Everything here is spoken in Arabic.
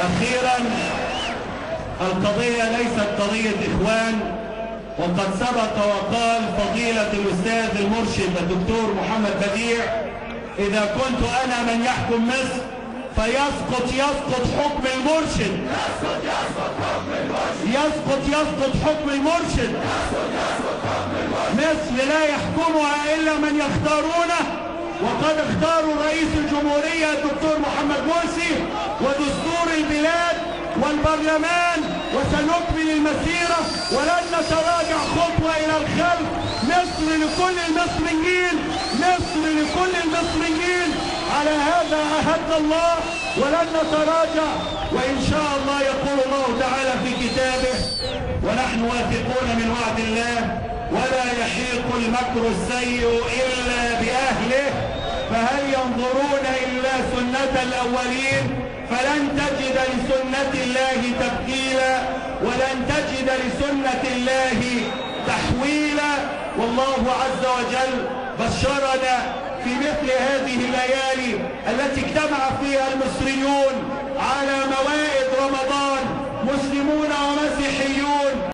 أخيرا، القضية ليست قضية إخوان، وقد سبق وقال فضيلة الأستاذ المرشد الدكتور محمد بديع: إذا كنت أنا من يحكم مصر فيسقط حكم المرشد، يسقط حكم المرشد. مصر لا يحكمها إلا من يختارونه، وقد اختاروا رئيس الجمهورية الدكتور محمد مرسي ودستور البلاد والبرلمان، وسنكمل المسيرة ولن نتراجع خطوة إلى الخلف. مصر لكل المصريين، مصر لكل المصريين، على هذا عهدنا الله ولن نتراجع. وإن شاء الله يقول الله تعالى في كتابه: ونحن واثقون من وعد الله ولا يحيق المكر السيء إلا بأهله، فهل ينظرون إلا سنة الأولين؟ فلن تجد لسنة الله تبديلا ولن تجد لسنة الله تحويلا. والله عز وجل بشرنا في مثل هذه الليالي التي اجتمع فيها المصريون على موائد رمضان، مسلمون ومسيحيون.